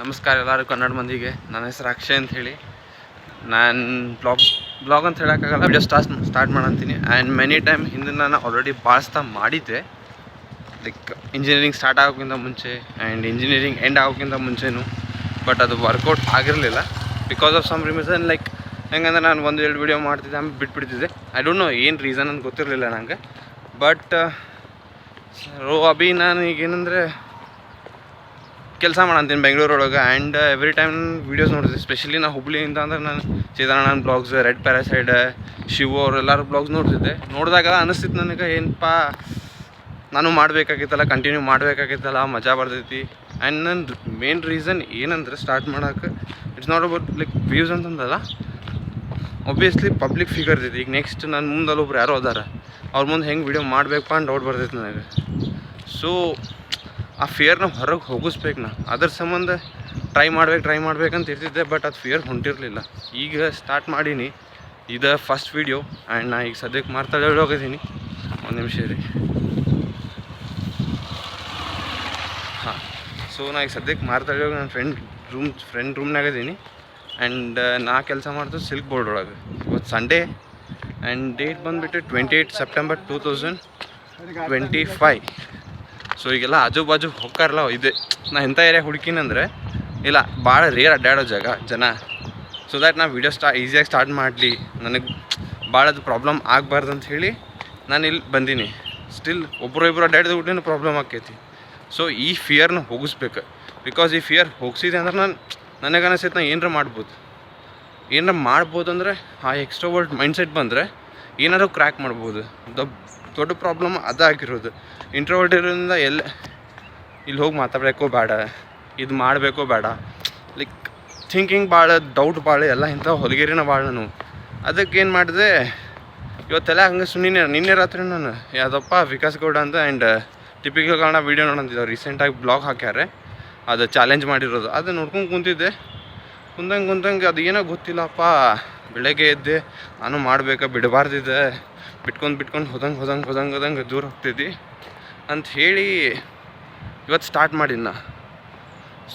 ನಮಸ್ಕಾರ ಎಲ್ಲರೂ ಕನ್ನಡ ಮಂದಿಗೆ. ನನ್ನ ಹೆಸರು ಅಕ್ಷಯ್ ಅಂತ ಹೇಳಿ. ನಾನು ಬ್ಲಾಗ್ ಅಂತ ಹೇಳೋಕ್ಕಾಗಲ್ಲ, ವಿಡಿಯೋ ಸ್ಟಾರ್ಟ್ ಮಾಡಂತೀನಿ. ಆ್ಯಂಡ್ ಮೆನಿ ಟೈಮ್ ಹಿಂದೆ ನಾನು ಆಲ್ರೆಡಿ ಭಾಳ ಮಾಡಿದ್ದೆ, ಲೈಕ್ ಇಂಜಿನಿಯರಿಂಗ್ ಸ್ಟಾರ್ಟ್ ಆಗೋಕ್ಕಿಂತ ಮುಂಚೆ ಆ್ಯಂಡ್ ಇಂಜಿನಿಯರಿಂಗ್ ಎಂಡ್ ಆಗೋಕ್ಕಿಂತ ಮುಂಚೆನೂ. ಬಟ್ ಅದು ವರ್ಕೌಟ್ ಆಗಿರಲಿಲ್ಲ because of some reason. Like ಹೆಂಗಂದ್ರೆ ನಾನು 1-2 ವೀಡಿಯೋ ಮಾಡ್ತಿದ್ದೆ, ಆಮೇಲೆ ಬಿಟ್ಬಿಡ್ತಿದ್ದೆ. ಐ ಡೋಂಟ್ ನೋ ಏನು ರೀಸನ್ ಅಂತ ಗೊತ್ತಿರಲಿಲ್ಲ ನನಗೆ. ಬಟ್ ಅಭಿ ನಾನು ಈಗೇನಂದರೆ ಕೆಲಸ ಮಾಡಂತೀನಿ ಬೆಂಗಳೂರೊಳಗೆ. ಆ್ಯಂಡ್ ಎವ್ರಿ ಟೈಮ್ ವೀಡಿಯೋಸ್ ನೋಡ್ತಿದ್ದೆ. ಸ್ಪೆಷಲಿ ನಾನು ಹುಬ್ಳಿಯಿಂದ ಅಂದ್ರೆ ನಾನು Chidananda blogs, red parasite, Shivu ಅವರೆಲ್ಲರೂ ಬ್ಲಾಗ್ಸ್ ನೋಡ್ತಿದ್ದೆ. ನೋಡಿದಾಗ ಅನಿಸ್ತಿತ್ತು ನನಗೆ, ಏನಪ್ಪ ನಾನು ಮಾಡಬೇಕಾಗಿತ್ತಲ್ಲ, ಕಂಟಿನ್ಯೂ ಮಾಡಬೇಕಾಗಿತ್ತಲ್ಲ, ಮಜಾ ಬರ್ತೈತಿ. ಆ್ಯಂಡ್ ನನ್ನ ಮೇನ್ ರೀಸನ್ ಏನಂದ್ರೆ ಸ್ಟಾರ್ಟ್ ಮಾಡೋಕೆ it's not about like views ಅಂತಂದಲ್ಲ, ಒಬ್ವಿಯಸ್ಲಿ ಪಬ್ಲಿಕ್ ಫಿಗರ್ ಇರ್ತೈತಿ. ಈಗ ನೆಕ್ಸ್ಟ್ ನನ್ನ ಮುಂದೆ ಒಬ್ರು ಯಾರೋ ಅದಾರ, ಅವ್ರ ಮುಂದೆ ಹೆಂಗೆ ವೀಡಿಯೋ ಮಾಡಬೇಕು ಅಂತ ಡೌಟ್ ಬರ್ತೈತಿ ನನಗೆ. ಸೊ ಆ ಫಿಯರ್ನ ಹೊರಗೆ ಹೋಗಿಸ್ಬೇಕು. ನಾ ಅದ್ರ ಸಂಬಂಧ ಟ್ರೈ ಮಾಡ್ಬೇಕಂತ ಇರ್ತಿದ್ದೆ. ಬಟ್ ಅದು ಫಿಯರ್ ಹೊಂಟಿರಲಿಲ್ಲ. ಈಗ ಸ್ಟಾರ್ಟ್ ಮಾಡೀನಿ, ಇದು ಫಸ್ಟ್ ವೀಡಿಯೋ. ಆ್ಯಂಡ್ ನಾ ಈಗ ಸದ್ಯಕ್ಕೆ ಹೋಗಿದ್ದೀನಿ. ಒಂದು ನಿಮಿಷ ರೀ. ಹಾಂ, ಸೊ ನಾ ಈಗ ಸದ್ಯಕ್ಕೆ ಹೋಗಿ ನನ್ನ ಫ್ರೆಂಡ್ ರೂಮ್ನಾಗ ಇದ್ದೀನಿ. ಆ್ಯಂಡ್ ನಾ ಕೆಲಸ ಮಾಡ್ದು ಸಿಲ್ಕ್ ಬೋರ್ಡ್ ಒಳಗೆ. ಇವತ್ತು ಸಂಡೇ ಆ್ಯಂಡ್ ಡೇಟ್ ಬಂದುಬಿಟ್ಟು 28 ಸೆಪ್ಟೆಂಬರ್ 2025. ಸೊ ಈಗೆಲ್ಲ ಆಜು ಬಾಜು ಹೋಗ್ತಾರಲ್ಲ, ಇದೆ ನಾ ಎಂಥ ಏರಿಯಾ ಹುಡುಕಿನಂದ್ರೆ ಇಲ್ಲ ಭಾಳ ರೇರ್ ಅಡ್ಡಾಡೋ ಜನ. ಸೊ ದ್ಯಾಟ್ ನಾ ವೀಡಿಯೋ ಈಸಿಯಾಗಿ ಸ್ಟಾರ್ಟ್ ಮಾಡಲಿ, ನನಗೆ ಭಾಳ ಅದು ಪ್ರಾಬ್ಲಮ್ ಆಗಬಾರ್ದು ಅಂತ ಹೇಳಿ ನಾನು ಇಲ್ಲಿ ಬಂದೀನಿ. ಸ್ಟಿಲ್ ಒಬ್ಬರು ಅಡ್ಡಾಡಿದ ಬಿಟ್ಟು ಪ್ರಾಬ್ಲಮ್ ಆಕೈತಿ. ಸೊ ಈ ಫಿಯರ್ನ ಹೋಗಿಸ್ಬೇಕು. ಬಿಕಾಸ್ ಈ ಫಿಯರ್ ಹೋಗಿಸಿದೆ ಅಂದ್ರೆ ನನಗೆ ಅನಿಸ್ತೈತೆ ನಾ ಏನಾರ ಮಾಡ್ಬೋದು ಅಂದರೆ ಆ ಎಕ್ಸ್ಟ್ರೋವರ್ಟ್ ಮೈಂಡ್ಸೆಟ್ ಬಂದರೆ ಏನಾದ್ರು ಕ್ರ್ಯಾಕ್ ಮಾಡ್ಬೋದು. ದೊಡ್ಡ ಪ್ರಾಬ್ಲಮ್ ಅದಾಗಿರೋದು. ಇಂಟ್ರೋವರ್ಟ್ ಇರೋದ್ರಿಂದ ಇಲ್ಲಿ ಹೋಗಿ ಮಾತಾಡಬೇಕೋ ಬೇಡ, ಇದು ಮಾಡಬೇಕೋ ಬೇಡ, ಲೈಕ್ ಥಿಂಕಿಂಗ್ ಭಾಳ, ಡೌಟ್ ಭಾಳ, ಎಲ್ಲ ಇಂಥ ಹೊಲಗೇರಿನ ಭಾಳ. ನಾನು ಅದಕ್ಕೆ ಏನು ಮಾಡಿದೆ, ಇವತ್ತೆಲ್ಲ ಹಂಗೆ ನಿನ್ನೆ ರಾತ್ರಿ ನಾನು ಯಾವುದಪ್ಪ ವಿಕಾಸ್ ಗೌಡ ಅಂತ ಆ್ಯಂಡ್ ಟಿಪಿಕಲ್ ಕನ್ನಡ ವೀಡಿಯೋ ನೋಡಂತಿದ್ದಾವೆ. ರೀಸೆಂಟಾಗಿ ಬ್ಲಾಗ್ ಹಾಕ್ಯಾರೆ, ಅದು ಚಾಲೆಂಜ್ ಮಾಡಿರೋದು. ಅದು ನೋಡ್ಕೊಂಡು ಕುಂತಿದ್ದೆ. ಕುಂತಂಗೆ ಅದು ಏನೋ ಗೊತ್ತಿಲ್ಲಪ್ಪ. ಬೆಳಗ್ಗೆ ಎದ್ದೆ ನಾನು ಬಿಡಬಾರ್ದಿದ್ದೆ, ಬಿಟ್ಕೊಂಡು ಹೋದಂಗೆ ದೂರ ಹೋಗ್ತಿದ್ದಿ ಅಂತ ಹೇಳಿ ಇವತ್ತು ಸ್ಟಾರ್ಟ್ ಮಾಡಿದ್ನ.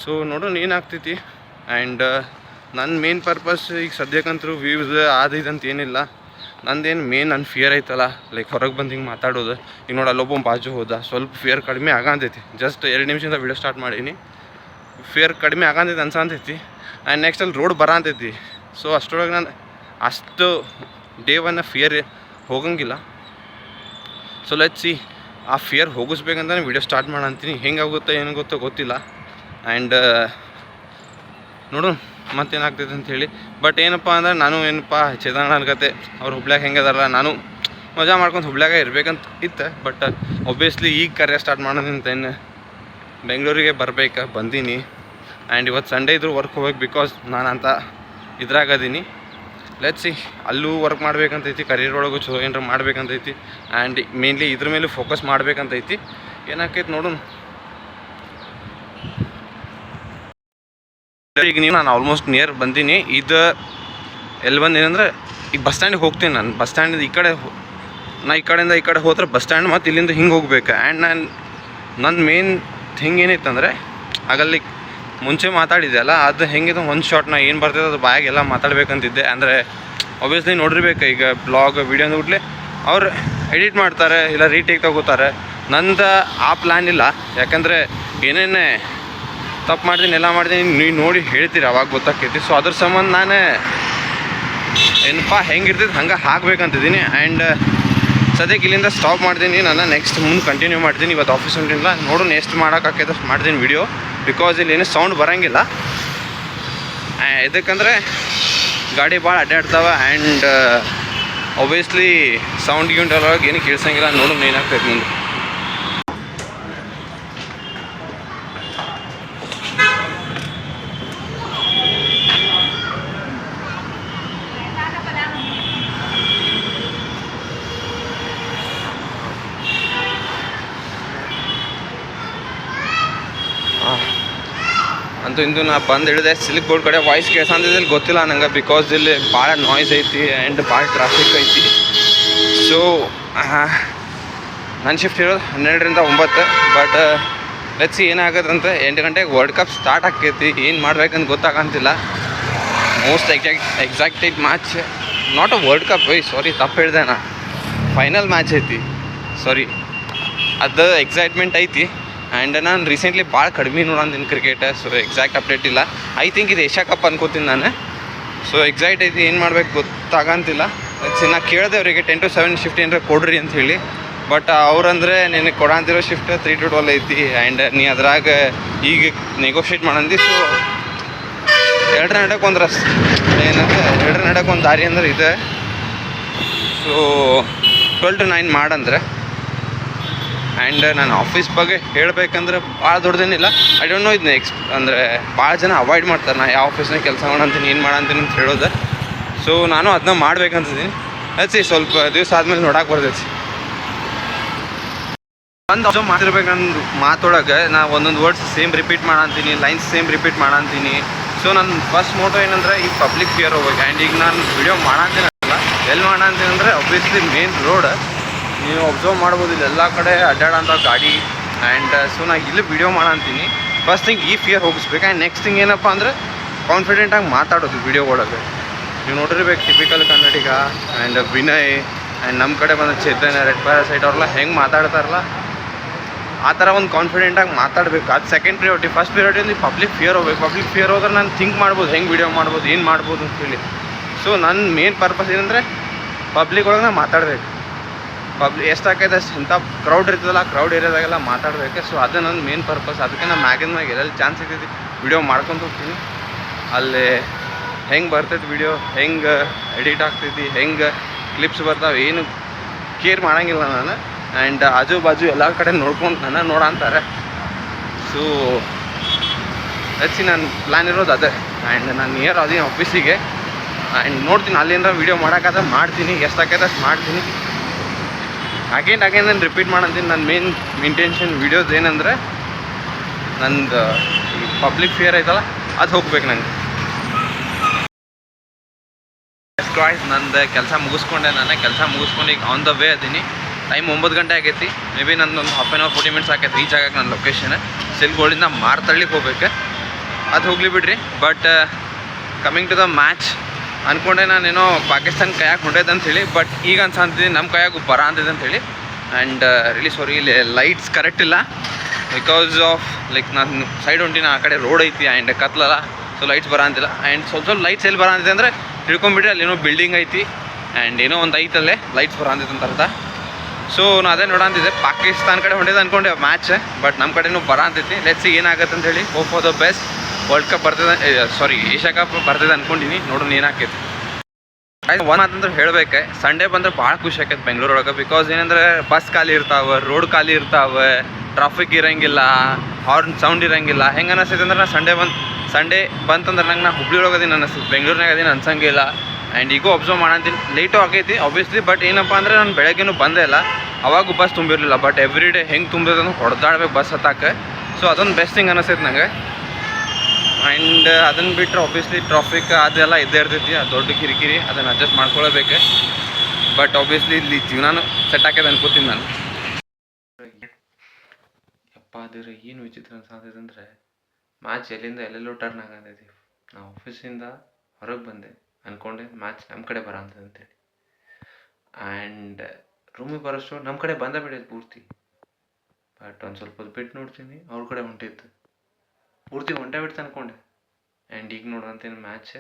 ಸೊ ನೋಡೋಣ ಏನಾಗ್ತೈತಿ. ಆ್ಯಂಡ್ ನನ್ನ ಮೇನ್ ಪರ್ಪಸ್ ಈಗ ಸದ್ಯಕ್ಕಂತೂ ವ್ಯೂಸ್ ಇದಂತ ಏನಿಲ್ಲ. ನನ್ನ ಫಿಯರ್ ಐತಲ್ಲ, ಲೈಕ್ ಹೊರಗೆ ಬಂದು ಹಿಂಗೆ ಮಾತಾಡೋದು. ಈಗ ನೋಡಿ ಅಲ್ಲೊಬ್ಬ ಬಾಜು ಹೋದ, ಸ್ವಲ್ಪ ಫಿಯರ್ ಕಡಿಮೆ ಆಗಂತೈತಿ. ಜಸ್ಟ್ 2 ನಿಮಿಷದಿಂದ ವೀಡಿಯೋ ಸ್ಟಾರ್ಟ್ ಮಾಡೀನಿ. ಫಿಯರ್ ಕಡಿಮೆ ಆಗಂತೈತಿ ಅನ್ಸಂತೈತಿ. ಆ್ಯಂಡ್ ನೆಕ್ಸ್ಟ್ ಅಲ್ಲಿ ರೋಡ್ ಬರಂತೈತಿ. ಸೊ ಅಷ್ಟರೊಳಗೆ ನಾನು ಅಷ್ಟು ಡೇ 1 ಫಿಯರ್ ಹೋಗಂಗಿಲ್ಲ. ಸೊ ಲೆಟ್ಸ್ ಸಿ, ಆ ಫಿಯರ್ ಹೋಗಿಸ್ಬೇಕಂತ ವೀಡಿಯೋ ಸ್ಟಾರ್ಟ್ ಮಾಡಂತೀನಿ. ಹೆಂಗಾಗುತ್ತೋ ಏನು ಗೊತ್ತಿಲ್ಲ. ಆ್ಯಂಡ್ ನೋಡೋಣ ಮತ್ತೇನಾಗ್ತೈತೆ ಅಂಥೇಳಿ. ಬಟ್ ಏನಪ್ಪ ಅಂದ್ರೆ ನಾನು ಚಿದಾನಂದ ಕತೆ ಅವ್ರು ಹುಬ್ಳ್ಯಾಗ ಹೆಂಗದಾರಲ್ಲ, ನಾನು ಮಜಾ ಮಾಡ್ಕೊಂಡು ಹುಬ್ಳ್ಯಾಗ ಇರ್ಬೇಕಂತ ಇತ್ತು. ಬಟ್ ಒಬ್ವಿಯಸ್ಲಿ ಈಗ ಕರಿಯರ್ ಸ್ಟಾರ್ಟ್ ಮಾಡೋದಂತೇನು ಬೆಂಗಳೂರಿಗೆ ಬಂದೀನಿ. ಆ್ಯಂಡ್ ಇವತ್ತು ಸಂಡೇ ಇದ್ರೂ ವರ್ಕ್ ಹೋಗ್ಬೇಕು. ಬಿಕಾಸ್ ನಾನು ಅಂತ ಇದ್ರಾಗದೀನಿ. ಲೆಟ್ಸ್ ಸಿ, ಅಲ್ಲೂ ವರ್ಕ್ ಮಾಡ್ಬೇಕಂತೈತಿ, ಕರಿಯರ್ ಒಳಗೂ ಚಲೋ ಏನಾರು ಮಾಡ್ಬೇಕಂತೈತಿ. ಆ್ಯಂಡ್ ಮೇನ್ಲಿ ಇದ್ರ ಮೇಲೆ ಫೋಕಸ್ ಮಾಡ್ಬೇಕಂತೈತಿ. ಏನಾಕೈತಿ ನೋಡೋಣ. ಈಗ ನಾನು ಆಲ್ಮೋಸ್ಟ್ ನಿಯರ್ ಬಂದೀನಿ. ಇದು ಎಲ್ಲಿ ಬಂದೀನಿ ಈಗ ಬಸ್ ಸ್ಟ್ಯಾಂಡಿಗೆ ಹೋಗ್ತೀನಿ. ನಾನು ಬಸ್ ಸ್ಟ್ಯಾಂಡಿಂದ ಈ ಕಡೆಯಿಂದ ಈ ಕಡೆ ಹೋದ್ರೆ ಬಸ್ ಸ್ಟ್ಯಾಂಡ್, ಮತ್ತು ಇಲ್ಲಿಂದ ಹಿಂಗೆ ಹೋಗ್ಬೇಕು. ಆ್ಯಂಡ್ ನನ್ನ ಮೇನ್ ಥಿಂಗ್ ಏನೈತಂದರೆ, ಆಗಲ್ಲಿ ಮುಂಚೆ ಮಾತಾಡಿದ್ದೆ ಅಲ್ಲ, ಅದು ಹೆಂಗಿದೆ ಒಂದು ಶಾರ್ಟ್ ನಾ ಏನು ಬರ್ತದೆ ಅದು ಬಾಯಾಗೆಲ್ಲ ಮಾತಾಡ್ಬೇಕಂತಿದ್ದೆ. ಅಂದರೆ ಒಬ್ವಿಯಸ್ಲಿ ನೋಡಿರ್ಬೇಕು, ಈಗ ಬ್ಲಾಗ್ ವೀಡಿಯೋ ನೋಡ್ಲಿ ಅವ್ರು ಎಡಿಟ್ ಮಾಡ್ತಾರೆ, ಇಲ್ಲ ರೀಟೇಕ್ ತಗೋತಾರೆ. ನಂದು ಆ ಪ್ಲ್ಯಾನ್ ಇಲ್ಲ. ಯಾಕಂದರೆ ಏನೇನೇ ತಪ್ಪು ಮಾಡ್ತೀನಿ, ಎಲ್ಲ ಮಾಡ್ತೀನಿ, ನೀವು ನೋಡಿ ಹೇಳ್ತೀರಿ, ಅವಾಗ ಗೊತ್ತಾಗ್ತೈತಿ. ಸೊ ಅದ್ರ ಸಂಬಂಧ ನಾನೇ ಹೆಂಗಿರ್ತೈತೆ ಹಂಗೆ ಹಾಕ್ಬೇಕಂತಿದ್ದೀನಿ. ಆ್ಯಂಡ್ ಸದ್ಯಕ್ಕೆ ಇಲ್ಲಿಂದ ಸ್ಟಾಪ್ ಮಾಡ್ತೀನಿ. ನಾನು ನೆಕ್ಸ್ಟ್ ಮುಂದೆ ಕಂಟಿನ್ಯೂ ಮಾಡ್ತೀನಿ. ಇವತ್ತು ಆಫೀಸ್ ಉಂಟಿಲ್ಲ, ನೋಡೋಣ ಎಷ್ಟು ಮಾಡೋಕ್ಕಾಗ್ತೈತೆ ಮಾಡ್ತೀನಿ ವೀಡಿಯೋ. ಬಿಕಾಸ್ ಇಲ್ಲಿ ಏನೂ ಸೌಂಡ್ ಬರೋಂಗಿಲ್ಲ. ಇದಕ್ಕಂದರೆ ಗಾಡಿ ಭಾಳ ಅಡ್ಡಾಡ್ತಾವೆ. ಆ್ಯಂಡ್ ಒಬ್ವಿಯಸ್ಲಿ ಸೌಂಡ್ ಒಳಗೆ ಏನು ಕೇಳಿಸಂಗಿಲ್ಲ. ನೋಡೋಣ ಏನಾಗ್ತೈತೆ ಮುಂದೆ. ಅಂತೂ ಇಂದು ನಾ ಹಿಡಿದೆ ಸಿಲ್ಕ್ ಬೋರ್ಡ್ ಕಡೆ. ವಾಯ್ಸ್ ಕೇಳ್ಸಂದಿದ್ದಲ್ಲಿ ಗೊತ್ತಿಲ್ಲ ನಂಗೆ, ಬಿಕಾಸ್ ಇಲ್ಲಿ ಭಾಳ ನಾಯ್ಸ್ ಐತಿ ಆ್ಯಂಡ್ ಭಾಳ ಟ್ರಾಫಿಕ್ ಐತಿ. ಸೊ ನನ್ನ ಶಿಫ್ಟ್ ಇರೋದು 12 ರಿಂದ 9. ಬಟ್ ಲೆಟ್ಸ್ ಏನಾಗತ್ತಂತ 8 ಗಂಟೆಗೆ ವರ್ಲ್ಡ್ ಕಪ್ ಸ್ಟಾರ್ಟ್ ಆಕೈತಿ. ಏನು ಮಾಡ್ಬೇಕಂತ ಗೊತ್ತಾಗಂತಿಲ್ಲ. Most expected match, not a world cup, sorry ತಪ್ಪು ಹೇಳಿದೆ ನಾ, ಫೈನಲ್ ಮ್ಯಾಚ್ ಐತಿ, ಸಾರಿ. ಅದು ಎಕ್ಸೈಟ್ಮೆಂಟ್ ಐತಿ. ಆ್ಯಂಡ್ ನಾನು ರೀಸೆಂಟ್ಲಿ ಭಾಳ ಕಡಿಮೆ ನೋಡಂತೀನಿ ಕ್ರಿಕೆಟ್, ಸೊ ಎಕ್ಸಾಕ್ಟ್ ಅಪ್ಡೇಟ್ ಇಲ್ಲ. ಐ ಥಿಂಕ್ ಇದು ಏಷ್ಯಾ ಕಪ್ ಅನ್ಕೋತೀನಿ ನಾನು. ಸೊ ಎಕ್ಸೈಟ್ ಐತಿ, ಏನು ಮಾಡ್ಬೇಕು ಗೊತ್ತಾಗಂತಿಲ್ಲ. ನಾ ಕೇಳಿದೆ ಅವರಿಗೆ 10 to 7 ಶಿಫ್ಟ್ ಏನಾರ ಕೊಡ್ರಿ ಅಂತ ಹೇಳಿ. ಬಟ್ ಅವ್ರಂದರೆ ನಿನಗೆ ಕೊಡಂತಿರೋ ಶಿಫ್ಟ್ 3 to 12 ಐತಿ. ಆ್ಯಂಡ್ ನೀ ಅದ್ರಾಗ ಈಗ ನೆಗೋಷಿಯೇಟ್ ಮಾಡಂದಿ. ಸೊ ಎರಡರ ನಡಕ್ಕೆ ಒಂದು ಏನಂದ್ರೆ ಎರಡರ ನಡಕ್ಕೆ ಒಂದು ದಾರಿ ಅಂದ್ರೆ ಇದೆ. So 12 to 9 ಮಾಡಂದ್ರೆ. ಆ್ಯಂಡ್ ನಾನು ಆಫೀಸ್ ಬಗ್ಗೆ ಹೇಳಬೇಕಂದ್ರೆ ಭಾಳ ದೊಡ್ಡದೇನಿಲ್ಲ. ಐ ಡೋಂಟ್ ನೋ ಇದನ್ನ ಅಂದರೆ ಭಾಳ ಜನ ಅವಾಯ್ಡ್ ಮಾಡ್ತಾರೆ ನಾ ಯಾವ ಆಫೀಸ್ನಾಗ ಕೆಲಸ ಮಾಡಂತೀನಿ, ಏನು ಮಾಡಂತೀನಿ ಅಂತ ಹೇಳೋದು. ಸೊ ನಾನು ಅದನ್ನ ಮಾಡ್ಬೇಕಂತಿದ್ದೀನಿ. ಹಚ್ಚಿ ಸ್ವಲ್ಪ ದಿವಸ ಆದಮೇಲೆ ನೋಡಕ್ಕೆ ಬರ್ತೈತಿ. ಒಂದು ಅಬ್ಸರ್ವ್ ಮಾಡ್ತಿರ್ಬೇಕಂದು ಮಾತೊಳಗೆ ನಾ ಒಂದೊಂದು ವರ್ಡ್ಸ್ ಸೇಮ್ ರಿಪೀಟ್ ಮಾಡಂತೀನಿ, ಲೈನ್ಸ್ ಸೇಮ್ ರಿಪೀಟ್ ಮಾಡಂತೀನಿ. ಸೊ ನನ್ನ ಫಸ್ಟ್ ಮೋಟೋ ಏನಂದ್ರೆ ಈ ಪಬ್ಲಿಕ್ ಫಿಯರ್ ಹೋಗ್ಬೇಕು. ಆ್ಯಂಡ್ ಈಗ ನಾನು ವಿಡಿಯೋ ಮಾಡಂತೀನಲ್ಲ, ಎಲ್ಲಿ ಮಾಡಂತೀನಿ ಅಂದರೆ ಒಬ್ವಿಯಸ್ಲಿ ಮೇನ್ ರೋಡ್. ನೀವು ಅಬ್ಸರ್ವ್ ಮಾಡ್ಬೋದು, ಇಲ್ಲಿ ಎಲ್ಲ ಕಡೆ ಅಡ್ಡಾಡೋಂಥ ಗಾಡಿ. ಆ್ಯಂಡ್ ಸೊ ನಾನು ಇಲ್ಲಿ ವಿಡಿಯೋ ಮಾಡಂತೀನಿ. ಫಸ್ಟ್ ಥಿಂಗ್ ಈ ಫಿಯರ್ ಹೋಗಿಸ್ಬೇಕು. ಆ್ಯಂಡ್ ನೆಕ್ಸ್ಟ್ ಥಿಂಗ್ ಏನಪ್ಪ ಅಂದರೆ ಕಾನ್ಫಿಡೆಂಟಾಗಿ ಮಾತಾಡೋದು ವಿಡಿಯೋ ಒಳಗೆ. ನೀವು ನೋಡಿರ್ಬೇಕು typical Kannadiga and Vinay and ನಮ್ಮ ಕಡೆ ಬಂದ ಚೈತನ್ಯ, ರೆಡ್ ಪ್ಯಾರಾಸೈಟ್ ಅವ್ರೆಲ್ಲ ಹೆಂಗೆ ಮಾತಾಡ್ತಾರಲ್ಲ ಆ ಥರ ಒಂದು ಕಾನ್ಫಿಡೆಂಟಾಗಿ ಮಾತಾಡಬೇಕು. ಅದು second priority. First priority public fear ಹೋಗ್ಬೇಕು. ಪಬ್ಲಿಕ್ ಫಿಯರ್ ಹೋದ್ರೆ ನಾನು ಥಿಂಕ್ ಮಾಡ್ಬೋದು ಹೆಂಗೆ ವಿಡಿಯೋ ಮಾಡ್ಬೋದು, ಏನು ಮಾಡ್ಬೋದು ಅಂತೇಳಿ. ಸೊ ನನ್ನ ಮೇನ್ ಪರ್ಪಸ್ ಏನಂದರೆ ಪಬ್ಲಿಕ್ ಒಳಗೆ ನಾನು ಮಾತಾಡಬೇಕು. ಎಷ್ಟಾಕೈತೆ ಅಷ್ಟು ಇಂಥ ಕ್ರೌಡ್ ಇರ್ತದಲ್ಲ, ಕ್ರೌಡ್ ಏರಿಯಾದಾಗೆಲ್ಲ ಮಾತಾಡಬೇಕು. ಸೊ ಅದು ನನ್ನ ಮೇನ್ ಪರ್ಪಸ್. ಅದಕ್ಕೆ ನಾನು ಮ್ಯಾಗಿನ ಮ್ಯಾಗ ಎಲ್ಲೆಲ್ಲಿ ಚಾನ್ಸ್ ಸಿಗ್ತೈತಿ ವಿಡಿಯೋ ಮಾಡ್ಕೊತ ಹೋಗ್ತೀನಿ. ಅಲ್ಲಿ ಹೆಂಗೆ ಬರ್ತೈತಿ ವಿಡಿಯೋ, ಹೆಂಗೆ ಎಡಿಟ್ ಆಗ್ತೈತಿ, ಹೆಂಗೆ ಕ್ಲಿಪ್ಸ್ ಬರ್ತಾವೆ, ಏನು ಕೇರ್ ಮಾಡೋಂಗಿಲ್ಲ ನಾನು. ಆ್ಯಂಡ್ ಆಜು ಬಾಜು ಎಲ್ಲ ಕಡೆ ನೋಡ್ಕೊಂಡು ನನ್ನ ನೋಡಂತಾರೆ. ಸೊ ಹಚ್ಚಿ ನನ್ನ ಪ್ಲ್ಯಾನ್ ಇರೋದು ಅದೇ. ಆ್ಯಂಡ್ ನಾನು ನಿಯರ್ ಅದೀನಿ ಆಫೀಸಿಗೆ. ಆ್ಯಂಡ್ ನೋಡ್ತೀನಿ ಅಲ್ಲೇನಾರ ವೀಡಿಯೋ ಮಾಡೋಕ್ಕಾದ್ರೆ ಮಾಡ್ತೀನಿ, ಎಷ್ಟಾಕೈತೆ ಅಷ್ಟು ಮಾಡ್ತೀನಿ. ಅಗೇನ್ ನಾನು ರಿಪೀಟ್ ಮಾಡಂತೀನಿ. ನನ್ನ ಮೇನ್ ಇಂಟೆನ್ಷನ್ ವೀಡಿಯೋದು ಏನಂದರೆ ನಂದು ಪಬ್ಲಿಕ್ ಫಿಯರ್ ಐತಲ್ಲ ಅದು ಹೋಗ್ಬೇಕು ನಂಗೆ. ನಂದು ಕೆಲಸ ಮುಗಿಸ್ಕೊಂಡೆ. ನಾನು ಕೆಲಸ ಮುಗಿಸ್ಕೊಂಡು ಈಗ ಆನ್ ದ ವೇ ಅದೀನಿ. ಟೈಮ್ 9 ಗಂಟೆ ಆಗೈತಿ. ಮೇ ಬಿ ನಂದೊಂದು ಹಾಫ್ ಆನ್ ಅವರ್ 40 ಮಿನಿಟ್ಸ್ ಆಗೈತೆ ರೀಚ್ ಆಗಕ್ಕೆ ನನ್ನ ಲೊಕೇಶನ್. ಸಿಲ್ಗೋಳಿಂದ ಮಾರ್ತಳ್ಳಿಗೆ ಹೋಗ್ಬೇಕು. ಅದು ಹೋಗಲಿ ಬಿಡ್ರಿ. But coming to the match ಅಂದ್ಕೊಂಡೆ ನಾನೇನೋ ಪಾಕಿಸ್ತಾನ ಕೈಯಾಗ ಹೊಂಟೈತೆ ಅಂಥೇಳಿ. ಬಟ್ ಈಗ ಅನ್ಸಂತಿದ್ದೀನಿ ನಮ್ಮ ಕೈಯಾಗ ಬರ ಅಂತಿದೆ ಅಂಥೇಳಿ. ಆ್ಯಂಡ್ ರಿಲಿ ಸಾರಿ, ಇಲ್ಲಿ ಲೈಟ್ಸ್ ಕರೆಕ್ಟ್ ಇಲ್ಲ. ಬಿಕಾಸ್ ಆಫ್ ಲೈಕ್ ನಾನು ಸೈಡ್ ಹೊಂಟಿನ, ಆ ಕಡೆ ರೋಡ್ ಐತಿ ಆ್ಯಂಡ್ ಕತ್ಲಲ್ಲ. ಸೊ ಲೈಟ್ಸ್ ಬರ ಅಂತಿಲ್ಲ. ಆ್ಯಂಡ್ ಸ್ವಲ್ಪ ಲೈಟ್ಸ್ ಎಲ್ಲಿ ಬರ ಅಂತಿದೆ ಅಂದರೆ ತಿಳ್ಕೊಂಬಿಟ್ರೆ ಅಲ್ಲಿ ಏನೋ ಬಿಲ್ಡಿಂಗ್ ಐತಿ ಆ್ಯಂಡ್ ಏನೋ ಒಂದು ಐತಲ್ಲೇ ಲೈಟ್ಸ್ ಬರ ಅಂತಿತ್ತು ಅಂತ ಅರ್ಥ. ಸೊ ನಾನು ಅದೇ ನೋಡಂತಿದ್ದೆ. ಪಾಕಿಸ್ತಾನ ಕಡೆ ಹೊಂಟಿದೆ ಅಂದ್ಕೊಂಡೆ ಮ್ಯಾಚ್, ಬಟ್ ನಮ್ಮ ಕಡೆನೂ ಬರ ಅಂತೈತಿ. ಲೆಟ್ಸ್ ಏನಾಗತ್ತೆ ಅಂತೇಳಿ. Hope for the best. World cup ಬರ್ತದೆ, ಸಾರಿ ಏಷ್ಯಾ ಕಪ್ ಬರ್ತದೆ ಅಂದ್ಕೊಂಡಿನಿ. ನೋಡೋಣ ಏನಾಕೈತಿ. ಒಂದು ಮಾತಂದ್ರೆ ಹೇಳಬೇಕೆ, ಸಂಡೇ ಬಂದ್ರೆ ಭಾಳ ಖುಷಿ ಆಕೈತೆ ಬೆಂಗಳೂರೊಳಗೆ. ಬಿಕಾಸ್ ಏನಂದ್ರೆ ಬಸ್ ಖಾಲಿ ಇರ್ತಾವೆ, ರೋಡ್ ಖಾಲಿ ಇರ್ತಾವೆ, ಟ್ರಾಫಿಕ್ ಇರೋಂಗಿಲ್ಲ, ಹಾರ್ನ್ ಸೌಂಡ್ ಇರೋಂಗಿಲ್ಲ. ಹೆಂಗೆ ಅನಿಸ್ತೈತೆ ಅಂದ್ರೆ ನಾನು ಸಂಡೇ ಬಂತಂದ್ರೆ ನಂಗೆ ನಾ ಹುಬ್ಳಿ ಒಳಗದೀನಿ ಅನ್ನಿಸ್ತೈತೆ, ಬೆಂಗಳೂರಿನಾಗ ಅದೀನಿ ಅನ್ಸಂಗಿಲ್ಲ. ಆ್ಯಂಡ್ ಈಗೂ ಅಬ್ಸರ್ವ್ ಮಾಡಂತೀನಿ. ಲೇಟು ಆಗೈತಿ ಆಬ್ವಿಯಸ್ಲಿ. ಬಟ್ ಏನಪ್ಪ ಅಂದರೆ ನಾನು ಬೆಳಗ್ಗೆನೂ ಬಂದೇ ಇಲ್ಲ, ಅವಾಗೂ ಬಸ್ ತುಂಬಿರಲಿಲ್ಲ. ಬಟ್ ಎವ್ರಿ ಡೇ ಹೆಂಗೆ ತುಂಬಿದೆ ಅಂದ್ರೆ ಹೊಡೆದಾಡ್ಬೇಕು ಬಸ್ ಹತ್ತಾಕೆ. ಸೊ ಅದೊಂದು ಬೆಸ್ಟ್ ಥಿಂಗ್ ಅನಿಸ್ತೈತೆ ನಂಗೆ. ಆ್ಯಂಡ್ ಅದನ್ನು ಬಿಟ್ಟರೆ ಆಬ್ವಿಯಸ್ಲಿ ಟ್ರಾಫಿಕ್ ಅದೆಲ್ಲ ಇದ್ದೇ ಇರ್ತೈತಿ, ಅದು ದೊಡ್ಡ ಕಿರಿಕಿರಿ. ಅದನ್ನು ಅಡ್ಜಸ್ಟ್ ಮಾಡ್ಕೊಳ್ಬೇಕು. ಬಟ್ ಆಬ್ವಿಯಸ್ಲಿ ಇಲ್ಲಿ ಜೀವನನೂ ಸೆಟ್ ಆಕೈತೆ ಅನ್ಕೋತೀನಿ ನಾನು. ಯಪ್ಪ ಅದಿರ ಏನು ವಿಚಿತ್ರ ಅನ್ಸಾತೈತೆ ಅಂದರೆ ಮ್ಯಾಚ್ ಎಲ್ಲಿಂದ ಎಲ್ಲೆಲ್ಲೋ ಟರ್ನ್ ಆಗತೈತಿ. ನಾವು ಆಫೀಸಿಂದ ಹೊರಗೆ ಬಂದೆ ಅಂದ್ಕೊಂಡೆ ಮ್ಯಾಚ್ ನಮ್ಮ ಕಡೆ ಬರ ಅಂತಂತೇಳಿ. ಆ್ಯಂಡ್ ರೂಮಿಗೆ ಬರೋಷ್ಟು ನಮ್ಮ ಕಡೆ ಬಂದ ಬಿಡೈತೆ ಪೂರ್ತಿ. ಬಟ್ ಒಂದು ಸ್ವಲ್ಪ ಬಿಟ್ಟು ನೋಡ್ತೀನಿ ಅವ್ರ ಕಡೆ ಹೊಂಟಿತ್ತು, ಪೂರ್ತಿ ಹೊಂಟೆ ಬಿಡ್ತು ಅಂದ್ಕೊಂಡೆ. ಆ್ಯಂಡ್ ಈಗ ನೋಡಂತೇನು ಮ್ಯಾಚ್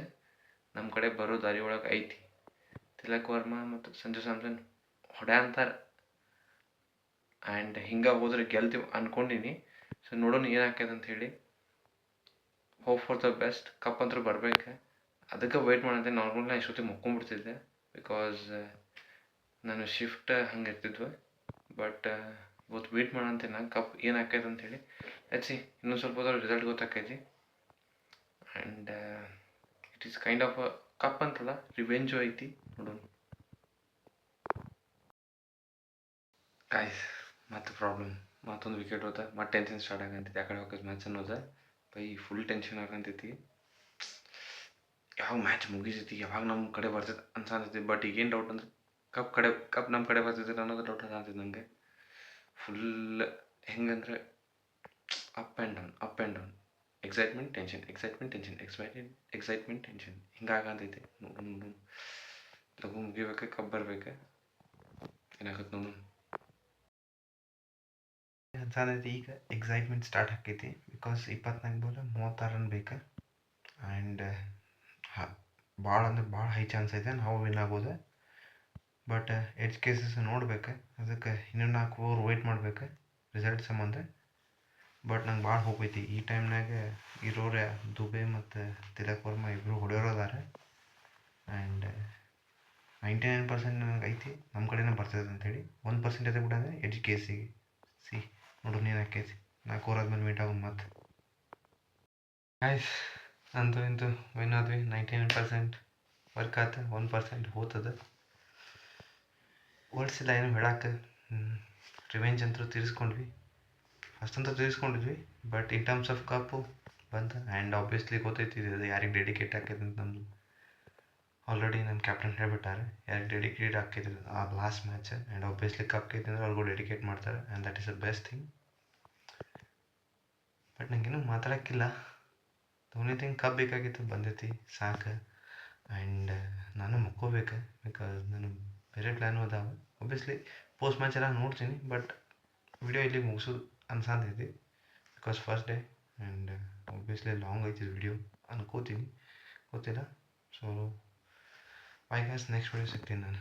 ನಮ್ಮ ಕಡೆ ಬರೋ ದಾರಿ ಒಳಗೆ ಐತಿ. ತಿಲಕ್ ವರ್ಮಾ ಮತ್ತು ಸಂಜು ಸ್ಯಾಮ್ಸನ್ ಹೊಡೆ ಅಂತಾರೆ. ಆ್ಯಂಡ್ ಹಿಂಗೆ ಹೋದ್ರೆ ಗೆಲ್ತೀವಿ ಅಂದ್ಕೊಂಡಿನಿ. ಸೊ ನೋಡೋಣ ಏನಾಕೈತೆ ಅಂತ ಹೇಳಿ. Hope for the best. Cup ಅಂತೂ ಬರ್ಬೇಕು, ಅದಕ್ಕೆ ವೆಯ್ಟ್ ಮಾಡಂತೆ. ನಾರ್ಮಲ್ ನಾನು ಇಷ್ಟೊತ್ತಿಗೆ ಮುಕ್ಕೊಂಡ್ಬಿಡ್ತಿದ್ದೆ ಬಿಕಾಸ್ ನಾನು ಶಿಫ್ಟ್ ಹಂಗೆ ಇರ್ತಿದ್ವು. ಬಟ್ ಇವತ್ತು ವೆಯ್ಟ್ ಮಾಡಂತೆ ನಾನು ಕಪ್ ಏನಾಕೈತೆ ಅಂಥೇಳಿ. ಲೆಟ್ಸ್ ಸಿ, ಇನ್ನೊಂದು ಸ್ವಲ್ಪ ಹೊತ್ತು ರಿಸಲ್ಟ್ ಗೊತ್ತಾಕೈತಿ. And it is kind of cup ಅಂತಲ್ಲ, ರಿವೆಂಜು ಐತಿ. ನೋಡೋಣ. ಗಾಯ್ಸ್ ಮತ್ತೆ ಪ್ರಾಬ್ಲಮ್, ಮತ್ತೊಂದು ವಿಕೆಟ್ ಹೋದ, ಮತ್ತೆ ಟೆನ್ಷನ್ ಸ್ಟಾರ್ಟ್ ಆಗಂತೈತಿ. ಆ ಕಡೆ ಹೋಗೋದು ಮ್ಯಾಚ್ ಅನ್ನೋದು ಬೈ ಫುಲ್ ಟೆನ್ಷನ್ ಆಗಂತೈತಿ. ಯಾವಾಗ ಮ್ಯಾಚ್ ಮುಗಿಸೈತಿ, ಯಾವಾಗ ನಮ್ಮ ಕಡೆ ಬರ್ತೈತೆ ಅನ್ಸಂತೈತಿ. ಬಟ್ ಈಗೇನು ಡೌಟ್ ಅಂದ್ರೆ ಕಪ್ ನಮ್ಮ ಕಡೆ ಬರ್ತೈತಿ ಅನ್ನೋದು ಡೌಟ್ ಅನ್ಸಂತೈತಿ ನನಗೆ. ಫುಲ್ ಹೆಂಗಂದ್ರೆ up and down up and down excitement tension excitement tension excitement tension ಹಿಂಗಾಗಂತೈತೆ. ನೋಡು ಲಘು ಮುಗಿಬೇಕು, ಕಬ್ಬು ಬರ್ಬೇಕು, ಏನಾಗತ್ತೆ ನೋಡು. ಅನ್ಸಾದೈತಿ ಈಗ ಎಕ್ಸೈಟ್ಮೆಂಟ್ ಸ್ಟಾರ್ಟ್ ಆಕೈತಿ. ಬಿಕಾಸ್ 24 ಬಾಲ್ 36 ರನ್ ಬೇಕು. ಆ್ಯಂಡ್ ಭಾಳ ಅಂದ್ರೆ ಭಾಳ ಹೈ ಚಾನ್ಸ್ ಐತೆ ನಾವು ವಿನ್ ಆಗೋದು. ಬಟ್ ಎಡ್ಜ್ ಕೇಸಸ್ ನೋಡ್ಬೇಕು, ಅದಕ್ಕೆ ಇನ್ನೂ 4 ಓವರ್ ವೆಯ್ಟ್ ಮಾಡ್ಬೇಕು ರಿಸಲ್ಟ್ ಸಂಬಂಧ. ಬಟ್ ನಂಗೆ ಭಾಳ ಹೋಗೈತಿ ಈ ಟೈಮ್ನಾಗ. ಇರೋರೆ ದುಬೆ ಮತ್ತು ತಿಲಕ್ ವರ್ಮಾ ಇಬ್ಬರು ಹೊಡೆಯೋರದಾರೆ. ಆ್ಯಂಡ್ 99% ನನಗೆ ಐತಿ ನಮ್ಮ ಕಡೆನೇ ಬರ್ತದೆ ಅಂಥೇಳಿ. 1% ಇದೆ ಬಿಡಂದ್ರೆ ಎಡ್ಜ್ ಕೇಸಿಗೆ. ನೋಡು ನೀನು ಆಕೈತಿ 4 ಓವರ್ ಆದ್ಮೇಲೆ ಮೀಟ್ ಆಗೋದು ಮತ್ತೆ. ಆಯ್ತು, ಅಂತೂ ಇಂತೂ ವಿನ್ ಆದ್ವಿ. 99% ವರ್ಕ್ ಆಯ್ತು, 1% ಹೋಗ್ತದೆ. ಓಡಿಸಿಲ್ಲ ಏನು ಹೇಳಕ್ಕೆ. ರಿವೆಂಜ್ ಅಂತೂ ತೀರಿಸ್ಕೊಂಡ್ವಿ, ಅಷ್ಟಂತೂ ತೀರಿಸ್ಕೊಂಡಿದ್ವಿ. ಬಟ್ ಇನ್ ಟರ್ಮ್ಸ್ ಆಫ್ ಕಪ್ಪು ಬಂತು. ಆ್ಯಂಡ್ ಆಬ್ವಿಯಸ್ಲಿ ಗೊತ್ತೈತಿ ಇದು ಯಾರಿಗೆ ಡೆಡಿಕೇಟ್ ಆಕೈತೆ ಅಂತ. ನಮ್ಮದು ಆಲ್ರೆಡಿ ನನ್ನ ಕ್ಯಾಪ್ಟನ್ ಹೇಳ್ಬಿಟ್ಟಾರೆ ಯಾರಿಗೆ ಡೆಡಿಕೇಟ್ ಆಕೈತೆ ಆ last match. And obviously cup ಐತೆ ಅಂದರೆ ಅವ್ರಿಗೂ ಡೆಡಿಕೇಟ್ ಮಾಡ್ತಾರೆ. And that is the best thing. But ನನಗೇನು ಮಾತಾಡೋಕ್ಕಿಲ್ಲ. ದ ಓನ್ಲಿ ಥಿಂಗ್ ಕಪ್ ಬೇಕಾಗಿತ್ತು, ಬಂದೈತಿ ಸಾಕು. ಆ್ಯಂಡ್ ನಾನು ಮಕ್ಕೋಬೇಕು, ಬಿಕಾಸ್ ನಾನು ಬೇರೆ ಪ್ಲ್ಯಾನು ಅದಾವೆ. ಆಬ್ವಿಯಸ್ಲಿ ಪೋಸ್ಟ್ ಮ್ಯಾಚ್ ಎಲ್ಲ ನೋಡ್ತೀನಿ, ಬಟ್ ವಿಡಿಯೋ ಇಲ್ಲಿ ಮುಗಿಸೋದು ಅನ್ಸಾದೈತಿ. Because first day and obviously long ಐತಿ ವಿಡಿಯೋ ಅನ್ಕೋತೀನಿ, ಗೊತ್ತಿಲ್ಲ. So bye guys, next video ಸಿಗ್ತೀನಿ ನಾನು.